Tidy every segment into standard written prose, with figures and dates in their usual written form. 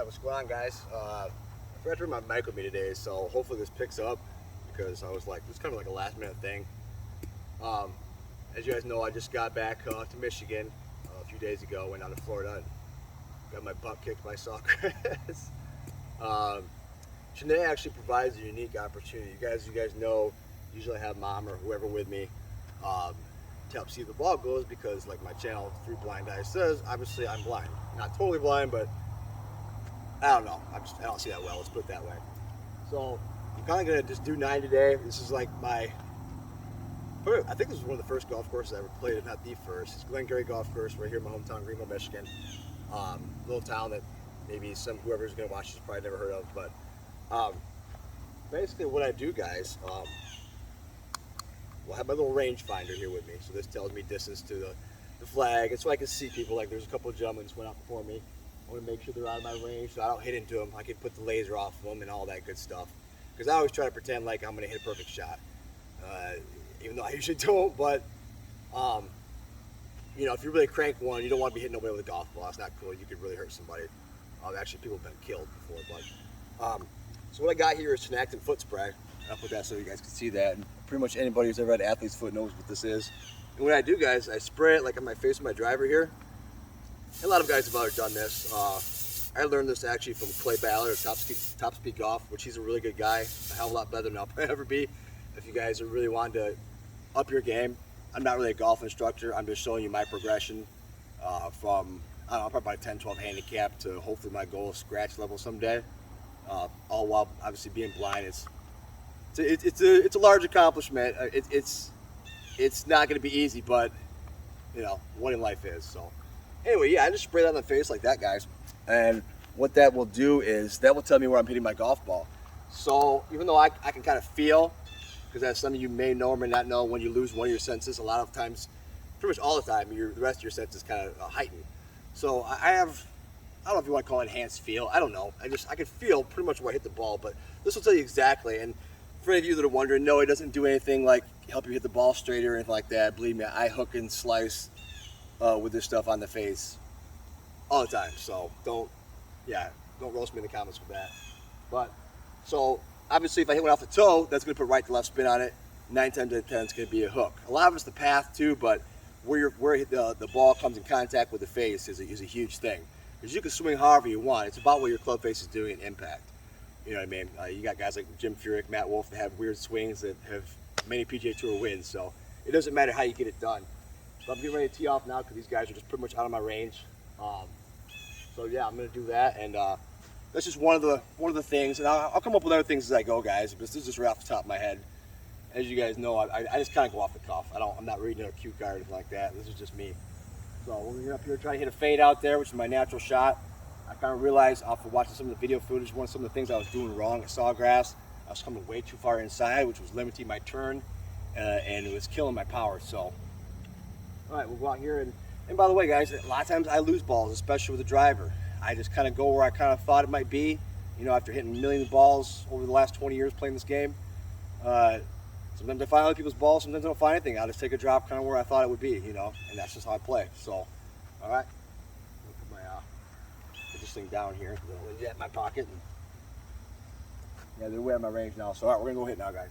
What's going on, guys? I forgot to bring my mic with me today, so hopefully this picks up because I was like, it's kind of like a last minute thing. Um, as you guys know, I just got back to Michigan a few days ago, went down to Florida, and got my butt kicked by Sawgrass. um, Shanae actually provides a unique opportunity. You guys know, usually I have mom or whoever with me um, to help see if the ball goes because, like my channel, Three Blind Eyes says, obviously I'm blind. Not totally blind, but I don't know. I don't see that well. Let's put it that way. So I'm kind of gonna just do 9 today. This is like I think this is one of the first golf courses I ever played, if not the first. It's Glen Kerry golf course right here in my hometown, Greenville, Michigan. Little town that maybe whoever's gonna watch this probably never heard of. But basically, what I do, guys, we'll have my little range finder here with me. So this tells me distance to the flag, and so I can see people. Like there's a couple of gentlemen who went out before me. I want to make sure they're out of my range so I don't hit into them. I can put the laser off of them and all that good stuff. Because I always try to pretend like I'm going to hit a perfect shot. Even though I usually don't. But, you know, if you really crank one, you don't want to be hitting nobody with a golf ball. It's not cool. You could really hurt somebody. Actually, people have been killed before. But so what I got here is Sentimental foot spray. I'll put that so you guys can see that. And pretty much anybody who's ever had athlete's foot knows what this is. And what I do, guys, I spray it like on my face with my driver here. A lot of guys have already done this. I learned this actually from Clay Ballard at Top Speed Golf, which he's a really good guy, a hell of a lot better than I'll ever be. If you guys are really wanting to up your game, I'm not really a golf instructor. I'm just showing you my progression from, I don't know, probably about a 10, 12 handicap to hopefully my goal of scratch level someday. All while obviously being blind. It's a large accomplishment. It's not going to be easy, but you know, what in life is. So. Anyway, yeah, I just spray that on the face like that, guys. And what that will do is that will tell me where I'm hitting my golf ball. So even though I can kind of feel, because as some of you may know or may not know, when you lose one of your senses, a lot of times, pretty much all the time, the rest of your senses kind of heighten. So I don't know if you want to call it enhanced feel. I don't know. I can feel pretty much where I hit the ball, but this will tell you exactly. And for any of you that are wondering, no, it doesn't do anything like help you hit the ball straighter or anything like that. Believe me, I hook and slice with this stuff on the face all the time, so don't roast me in the comments for that. But so obviously, if I hit one off the toe, that's going to put right to left spin on it. 9 times out of 10, it's going to be a hook. A lot of it's the path too, but where the ball comes in contact with the face is a huge thing. Because you can swing however you want. It's about what your club face is doing in impact. You know what I mean? You got guys like Jim Furyk, Matt Wolf that have weird swings that have many PGA Tour wins. So it doesn't matter how you get it done. So I'm getting ready to tee off now because these guys are just pretty much out of my range. So yeah, I'm gonna do that, and that's just one of the things. And I'll come up with other things as I go, guys. But this is just right off the top of my head. As you guys know, I just kind of go off the cuff. I'm not reading a cue card or anything like that. This is just me. So when we're up here trying to hit a fade out there, which is my natural shot, I kind of realized after watching some of the video footage, some of the things I was doing wrong at Sawgrass. I was coming way too far inside, which was limiting my turn, and it was killing my power. So. All right, we'll go out here, and by the way, guys, a lot of times I lose balls, especially with the driver. I just kind of go where I kind of thought it might be, you know, after hitting millions of balls over the last 20 years playing this game. Sometimes I find other people's balls, sometimes I don't find anything. I'll just take a drop kind of where I thought it would be, you know, and that's just how I play. So, all right, put put this thing down here, leave that in my pocket. And, yeah, they're way out of my range now, so all right, we're gonna go hit now, guys.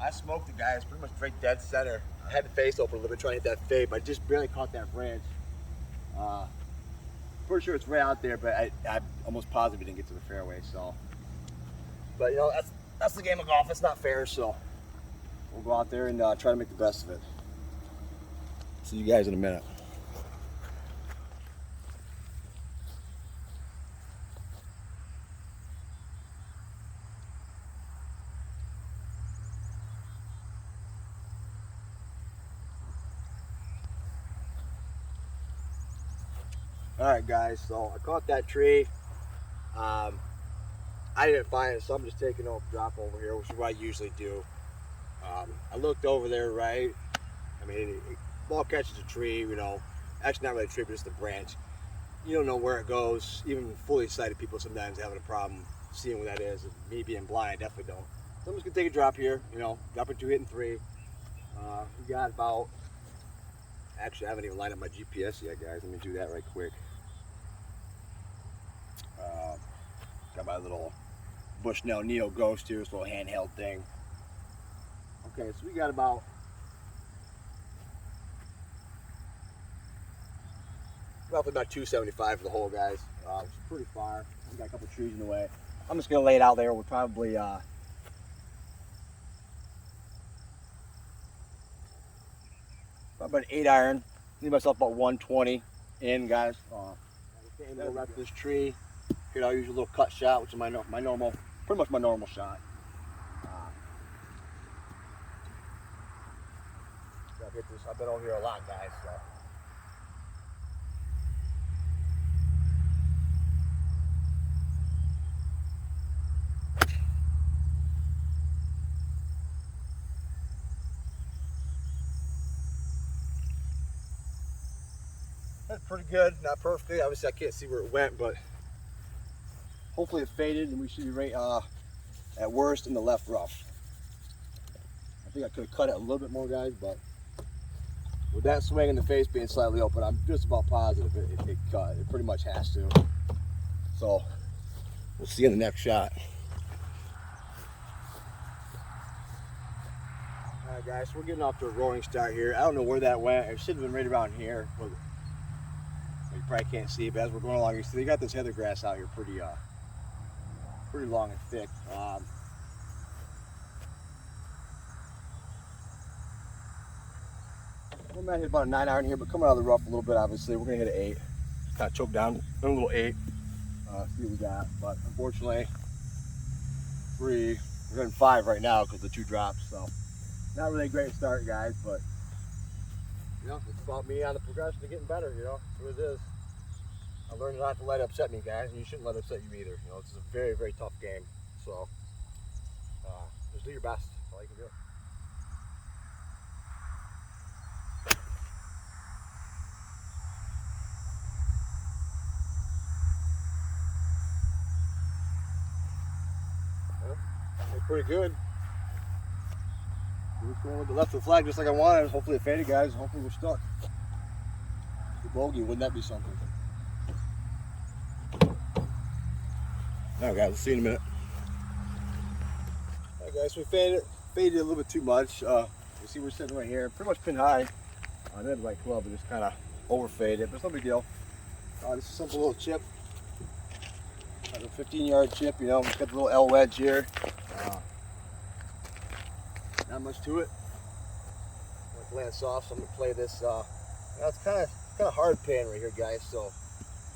I smoked the guy. It's pretty much right dead center. I had the face open a little bit trying to hit that fade, but I just barely caught that branch. Pretty sure it's right out there, but I'm almost positive it didn't get to the fairway. So, but you know that's the game of golf. It's not fair, so we'll go out there and try to make the best of it. See you guys in a minute. All right, guys. So I caught that tree. I didn't find it, so I'm just taking a drop over here, which is what I usually do. I looked over there, right? I mean, ball catches a tree, you know. Actually, not really a tree, but just a branch. You don't know where it goes. Even fully sighted people sometimes having a problem seeing where that is. And me being blind, I definitely don't. So I'm just gonna take a drop here. You know, dropping 2, hitting 3. We got about. Actually, I haven't even lined up my GPS yet, guys. Let me do that right quick. Got my little Bushnell Neo Ghost here, this little handheld thing. Okay, so we got about roughly about 275 for the hole, guys. It's pretty far. We got a couple trees in the way. I'm just gonna lay it out there. We'll probably about an 8-iron. Leave myself about 120 in, guys. Aim the left of this tree. Here I'll use a little cut shot, which is my normal, pretty much my normal shot. I've hit this. I've been over here a lot, guys. So. That's pretty good. Not perfectly. Obviously, I can't see where it went, but hopefully it faded, and we should be right at worst in the left rough. I think I could have cut it a little bit more, guys, but with that swing and the face being slightly open, I'm just about positive it cut. It pretty much has to. So we'll see in the next shot. All right, guys, so we're getting off to a roaring start here. I don't know where that went. It should have been right around here. But you probably can't see, but as we're going along, you see they got this heather grass out here pretty long and thick. We might hit about a 9-iron here, but coming out of the rough a little bit, obviously, we're gonna hit an 8. Kind of choke down a little 8. See what we got, but unfortunately, we're hitting 5 right now because of the 2 drops. So not really a great start, guys, but you know, it's about me on the progression of getting better. You know, that's what it is. I learned not to let it upset me, guys, and you shouldn't let it upset you either. You know, this is a very, very tough game. So just do your best. That's all you can do. They're pretty good. We're just going with the left of the flag just like I wanted. Hopefully it faded, guys. Hopefully we're stuck. The bogey, wouldn't that be something? Alright, guys, we'll see you in a minute. Alright, guys, we faded a little bit too much. You see we're sitting right here, pretty much pin high. I didn't have the right club, but just kind of overfaded, but it's no big deal. This is a simple little chip. Like a 15-yard chip, you know. We've got the little L wedge here. Not much to it. Like land soft, so I'm gonna play this. It's kind of hard pin right here, guys. So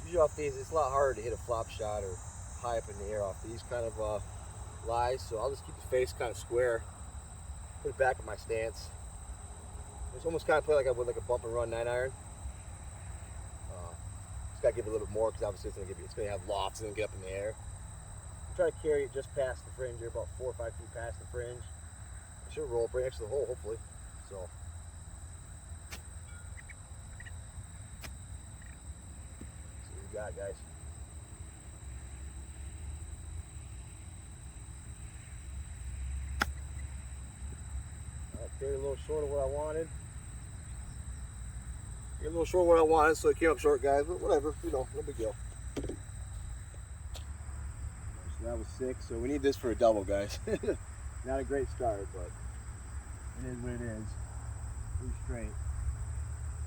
usually off these, it's a lot harder to hit a flop shot or high up in the air off these kind of lies. So I'll just keep the face kind of square. Put it back in my stance. It's almost kind of play like I would like a bump and run 9-iron. Just gotta give it a little bit more because obviously it's gonna have lofts and then get up in the air. I'm trying to carry it just past the fringe here, about 4 or 5 feet past the fringe. I should roll up right next to the hole, hopefully. So. See what we got, guys. Carried a little short of what I wanted. A little short of what I wanted, so it came up short, guys, but whatever, you know, no big deal. So that was 6, so we need this for a double, guys. Not a great start, but it is what it is. Pretty straight.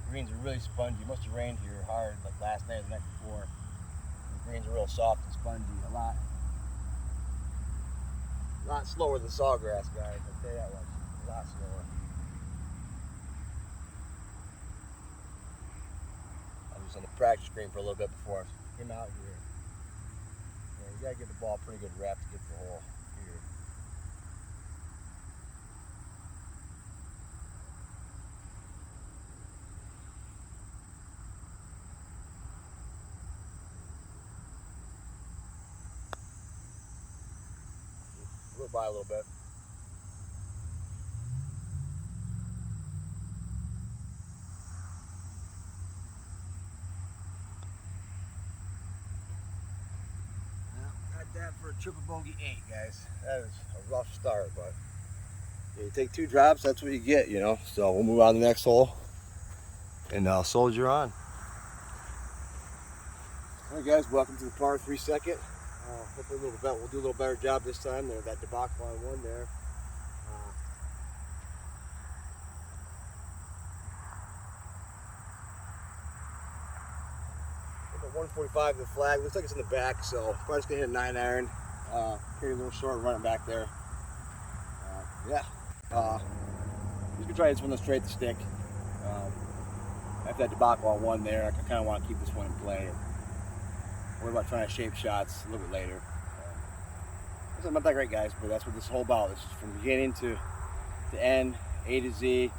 The greens are really spongy. It must have rained here hard like last night or the night before. The greens are real soft and spongy. A lot slower than Sawgrass, guys. I'll tell you that much. A lot slower. I was on the practice green for a little bit before I came out here. Yeah, you gotta give the ball a pretty good rep to get the hole here. her by a little bit. Got that for a triple bogey 8, guys. That is a rough start, but you take 2 drops, that's what you get, you know. So we'll move on to the next hole and soldier on. All right, guys, welcome to the par 3 second. Hopefully we'll do a little better job this time than that debacle on 1 there. 145 to the flag. Looks like it's in the back, so probably just gonna hit a 9 iron. Pretty a little short, running back there. Yeah. Just gonna try this one straight to stick. After that debacle on 1 there, I kind of want to keep this one in play. Worry about trying to shape shots a little bit later. It's not that great, guys, but that's what this is all about. This is from beginning to end, A to Z,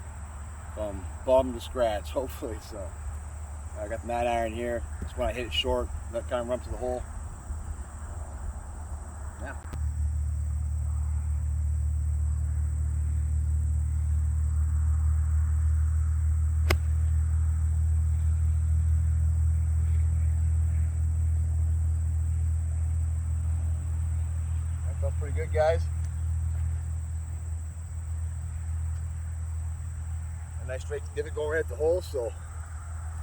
from bum to scratch, hopefully. So I got the 9 iron here. Just want to hit it short, let kind of run to the hole. Yeah. That felt pretty good, guys. A nice straight divot going right at the hole, so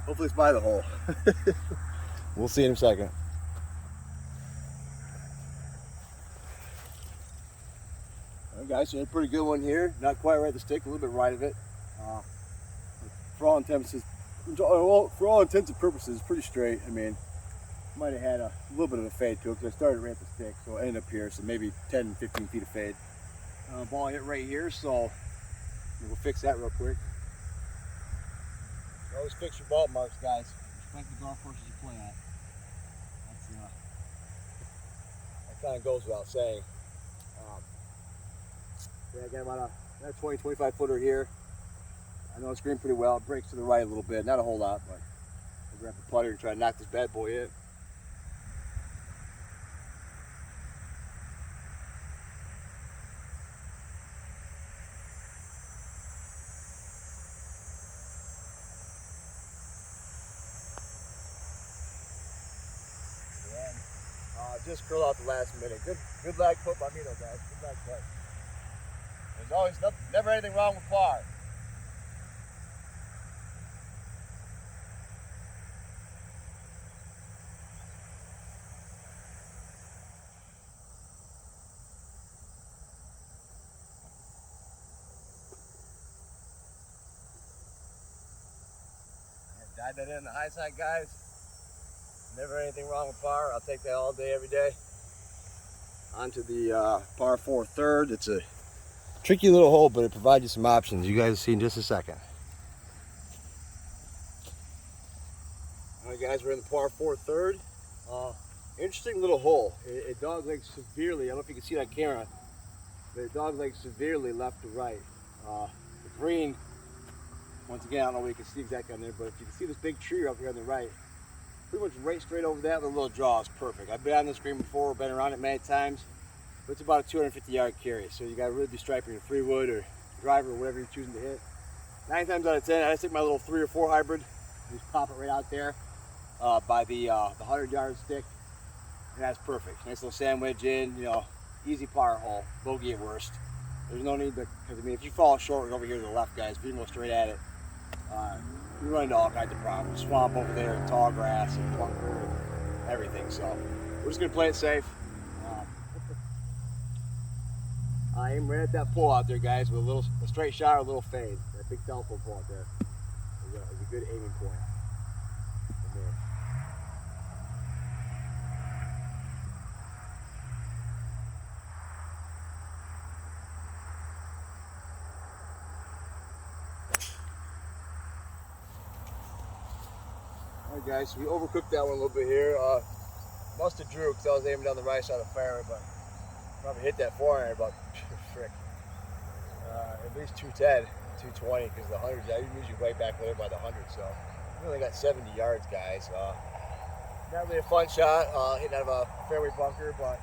hopefully it's by the hole. We'll see in a second. Alright, guys, so a pretty good one here. Not quite right at the stick, a little bit right of it. For all intents and purposes, pretty straight. I mean, might have had a little bit of a fade to it because I started right at the stick, so it ended up here, so maybe 10, 15 feet of fade. Ball hit right here, so we'll fix that real quick. Always fix your ball marks, guys. Respect the golf courses you play at. That kind of goes without saying. Yeah, I got about a 20, 25 footer here. I know it's green pretty well. It breaks to the right a little bit, not a whole lot, but I'll grab the putter and try to knock this bad boy in. Just curl out the last minute. Good lag put by me though, guys. Good lag put. There's always never anything wrong with par. Dive that in the high side, guys. Never anything wrong with par. I'll take that all day, every day. On to the par 4 third. It's a tricky little hole, but it provides you some options. You guys will see in just a second. All right, guys, we're in the par 4 third. Interesting little hole. It doglegs severely. I don't know if you can see that camera, but it doglegs severely left to right. The green, once again, I don't know what you can see exactly on there, but if you can see this big tree up here on the right, pretty much right straight over that with a little draw is perfect. I've been on this green before, been around it many times, but it's about a 250-yard carry, so you got to really be striping your 3-wood or driver or whatever you're choosing to hit. 9 times out of 10, I just take my little 3 or 4 hybrid, just pop it right out there by the 100-yard stick, and that's perfect. Nice little sandwich in, you know, easy par hole, bogey at worst. There's no need to, because I mean, if you fall short over here to the left, guys, if you can go straight at it, you run into all kinds of problems. Swamp over there, tall grass, and bunker, and everything. So we're just gonna play it safe. I aim right at that pole out there, guys, with a straight shot or a little fade. That big telephone pole out there is a good aiming point. Alright, guys, so we overcooked that one a little bit here. Must have drew because I was aiming down the right side of the fairway, but probably hit that 4-iron about frick. At least 210, 220, because the 100s, I usually way back later by the 100, so we only got 70 yards, guys. Not really a fun shot, hitting out of a fairway bunker, but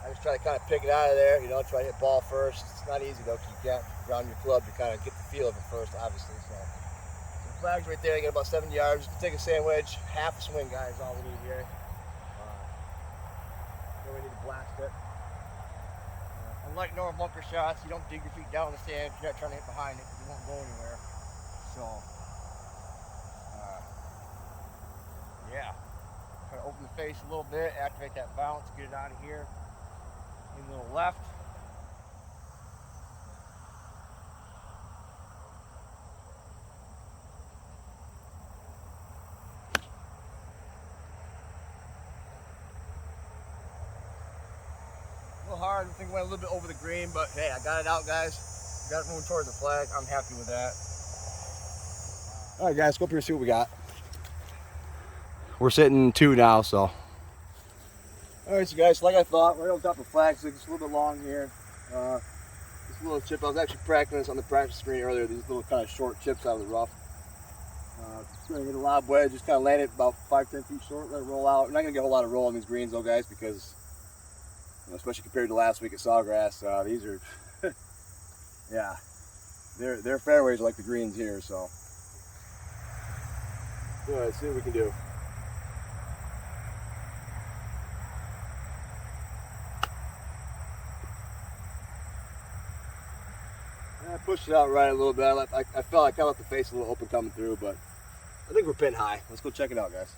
I just try to kind of pick it out of there, you know, try to hit ball first. It's not easy though, because you can't ground your club to kind of get the feel of it first, obviously. So the flag's right there. You get about 70 yards. You can take a sandwich, half a swing, guys. All we need here. Then we need to blast it. Unlike normal bunker shots, you don't dig your feet down in the sand. You're not trying to hit behind it, because you won't go anywhere. So, yeah. Try to open the face a little bit, activate that bounce, get it out of here. A little left. A little hard. I think it went a little bit over the green, but hey, I got it out, guys. Got it moving towards the flag. I'm happy with that. All right, guys, go up here and see what we got. We're sitting 2 now, so. All right, so guys, like I thought, right on top of the flag, so it's a little bit long here. This little chip, I was actually practicing this on the practice screen earlier, these little kind of short chips out of the rough. Just going to hit a lob wedge, just kind of land it about 5-10 feet short, let it roll out. We're not going to get a whole lot of roll on these greens though, guys, because, you know, especially compared to last week at Sawgrass, these are, yeah, their fairways are like the greens here, so. All right, let's see what we can do. I pushed it out right a little bit. I felt like I left the face a little open coming through, but I think we're pin high. Let's go check it out, guys.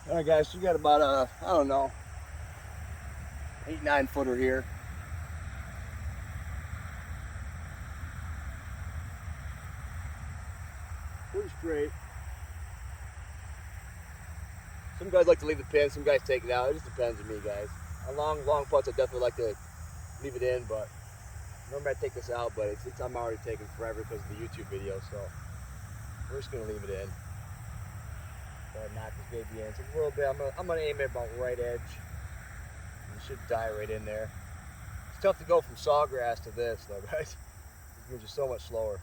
All right, guys, so you got about I don't know, 8-9 footer here. Pretty straight. Some guys like to leave the pin, some guys take it out. It just depends on me, guys. On long putts, I definitely like to leave it in, but normally I take this out, but I'm already taking forever because of the YouTube video, so we're just gonna leave it in. Go ahead and knock this baby in. It's a little bit. I'm gonna aim it about right edge. It should die right in there. It's tough to go from Sawgrass to this, though, guys. These greens are so much slower.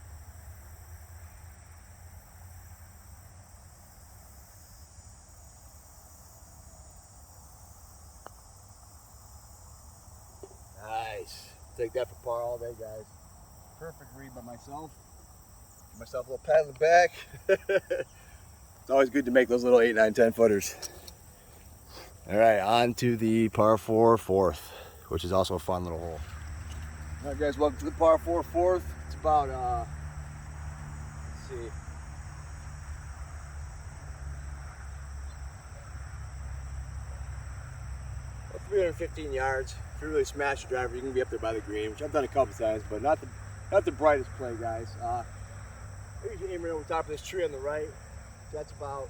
Nice. Take that for par all day, guys. Perfect read by myself. Give myself a little pat on the back. It's always good to make those little 8, 9, 10 footers. All right, on to the par 4 fourth, which is also a fun little hole. All right, guys, welcome to the par 4 fourth. It's about, let's see. About 315 yards. If you really smash your driver, you can be up there by the green, which I've done a couple times, but not the brightest play, guys. I usually aim right over top of this tree on the right. So that's about,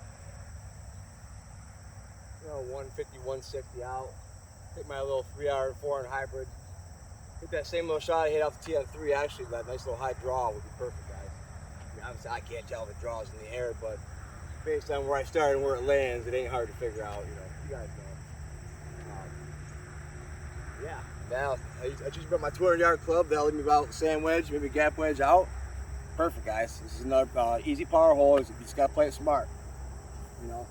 you know, 150, 160 out. Hit my little 3-iron, 4-iron hybrid. Hit that same little shot I hit off the tee on 3. Actually, that nice little high draw would be perfect, guys. I mean, obviously, I can't tell if it draws in the air, but based on where I started and where it lands, it ain't hard to figure out. You know, you guys know. Yeah. Now I just brought my 200-yard club. That'll leave me about sand wedge, maybe gap wedge out. Perfect, guys. This is another easy par hole. You just gotta play it smart. You know.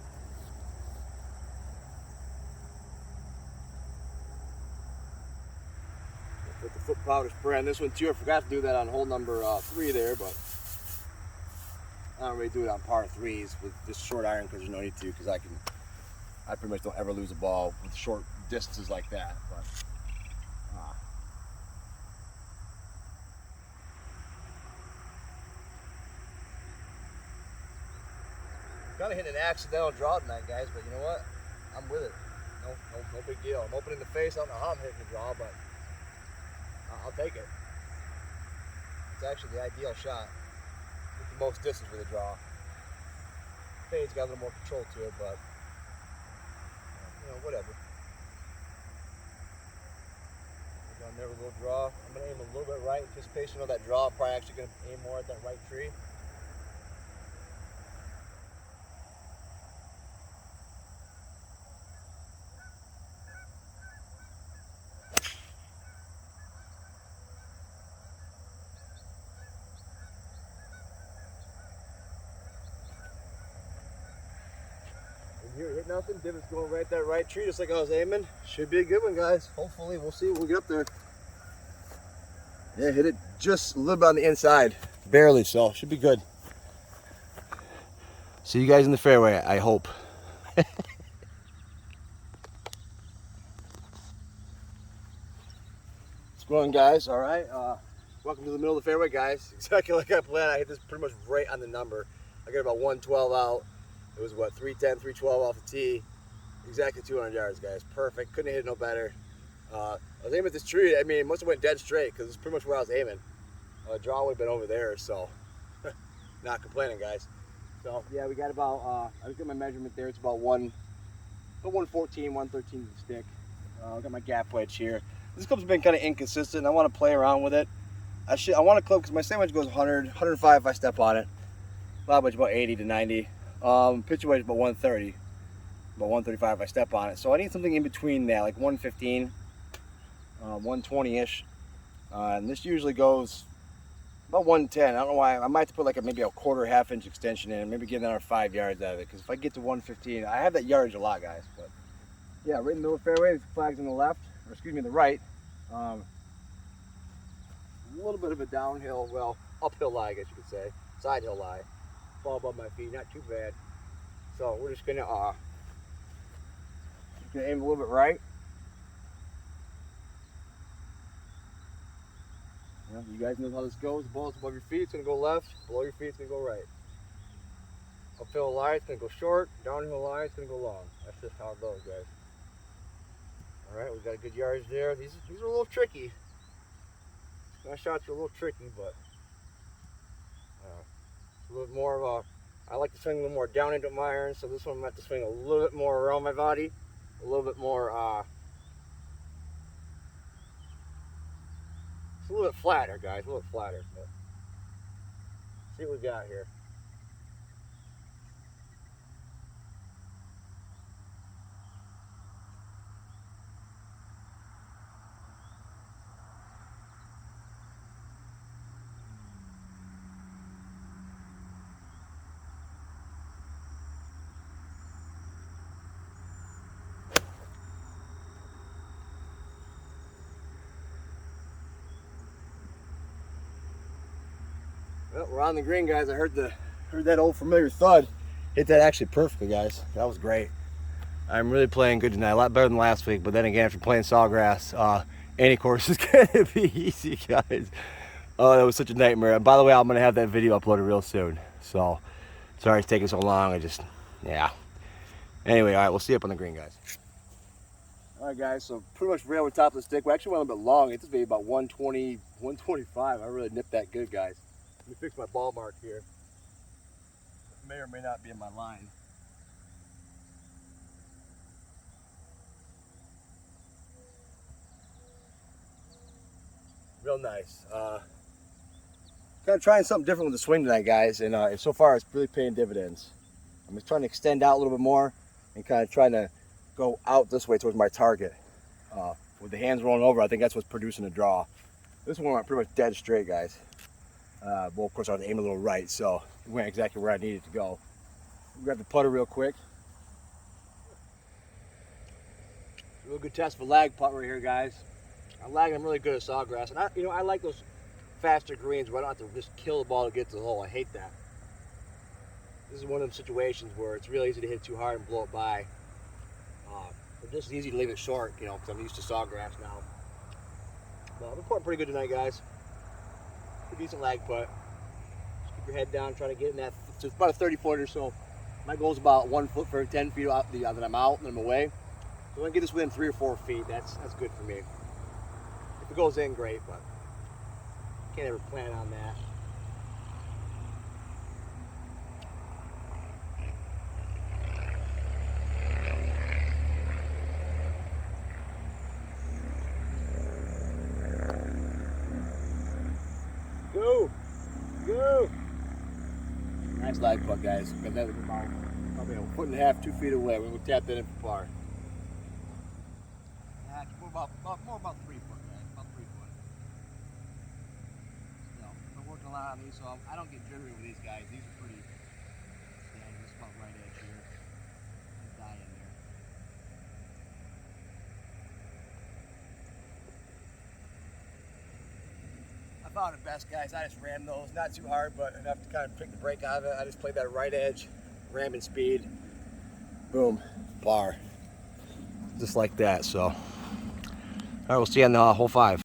With the foot powder spray on this one too. I forgot to do that on hole number 3 there, but I don't really do it on par 3s with this short iron because there's no need to. Because I pretty much don't ever lose a ball with short distances like that. But kind of hitting an accidental draw tonight, guys. But you know what? I'm with it. No big deal. I'm opening the face. I don't know how I'm hitting the draw, but I'll take it. It's actually the ideal shot with the most distance with a draw. Fade's got a little more control to it, but you know, whatever. Down there with a little draw. I'm gonna aim a little bit right. Anticipation of that draw. I'm probably actually gonna aim more at that right tree. Here, hit nothing. Divot's going right that right tree, just like I was aiming. Should be a good one, guys. Hopefully, we'll see when we get up there. Yeah, hit it just a little bit on the inside, barely. So should be good. See you guys in the fairway, I hope. What's going on, guys? All right. Welcome to the middle of the fairway, guys. Exactly like I planned. I hit this pretty much right on the number. I got about 112 out. It was what, 310, 312 off the tee. Exactly 200 yards, guys. Perfect. Couldn't hit it no better. I was aiming at this tree. I mean, it must have went dead straight because it's pretty much where I was aiming. Draw would have been over there, so not complaining, guys. So yeah, we got about. I looked at my measurement there. It's about 114, 113 to the stick. I got my gap wedge here. This club's been kind of inconsistent. I want to play around with it. I want to club because my sand wedge goes 100, 105 if I step on it. Lob wedge about 80 to 90. Pitcher wedge about 130, about 135 if I step on it. So I need something in between that, like 115, 120-ish. And this usually goes about 110. I don't know why. I might have to put like maybe a quarter, half-inch extension in and maybe get another 5 yards out of it. Because if I get to 115, I have that yardage a lot, guys. But yeah, right in the middle of the fairway. The flag's on the left, or excuse me, the right. A little bit of a downhill, well, uphill lie, I guess you could say. Side hill lie. Ball above my feet, not too bad. So we're just gonna aim a little bit right. Yeah, you guys know how this goes. The ball's above your feet, it's gonna go left. Below your feet, it's gonna go right. Uphill lie, it's gonna go short. Downhill lie, it's gonna go long. That's just how it goes, guys. All right, we got a good yardage there. These are a little tricky. My shots are a little tricky, but a little bit more of a. I like to swing a little more down into my iron, so this one I'm going to have to swing a little bit more around my body, a little bit more. It's a little bit flatter, guys, a little bit flatter. But see what we got here. Well, we're on the green, guys. I heard that old familiar thud. Hit that actually perfectly, guys. That was great. I'm really playing good tonight. A lot better than last week. But then again, after playing Sawgrass, any course is gonna be easy, guys. Oh, that was such a nightmare. And by the way, I'm gonna have that video uploaded real soon. So sorry it's taking so long. Yeah. Anyway, all right, we'll see you up on the green, guys. All right, guys. So pretty much right over top of the stick. We actually went a little bit long. It's maybe about 120, 125. I really nipped that good, guys. Let me fix my ball mark here. It may or may not be in my line. Real nice. Kind of trying something different with the swing tonight, guys, and so far it's really paying dividends. I'm just trying to extend out a little bit more and kind of trying to go out this way towards my target. With the hands rolling over, I think that's what's producing the draw. This one went pretty much dead straight, guys. Well, of course, I was aiming a little right, so it went exactly where I needed to go. Grab the putter real quick. Real good test for lag putt right here, guys. I'm lagging. I'm really good at Sawgrass, and I like those faster greens where I don't have to just kill the ball to get to the hole. I hate that. This is one of them situations where it's really easy to hit too hard and blow it by. But just as easy to leave it short, because I'm used to Sawgrass now. But we're putting pretty good tonight, guys. Pretty decent lag putt. Just keep your head down, try to get in that. So it's about a 30-footer, so my goal is about 1 foot for 10 feet out that I'm out and I'm away. So I'm gonna get this within 3 or 4 feet. That's good for me. If it goes in, great, but can't ever plan on that. Go! Nice lag putt, guys. Got that about probably a foot and a half, 2 feet away. We'll tap that in for par. More about 3 foot, guys. About 3 foot. I've been working a lot on these, so I don't get jittery with these guys. These are pretty standard. Just about right edge here. found it best, guys. I just rammed those, not too hard, but enough to kind of pick the brake out of it. I just played that right edge, ramming speed, boom, bar, just like that. So, all right, we'll see you on the hole 5.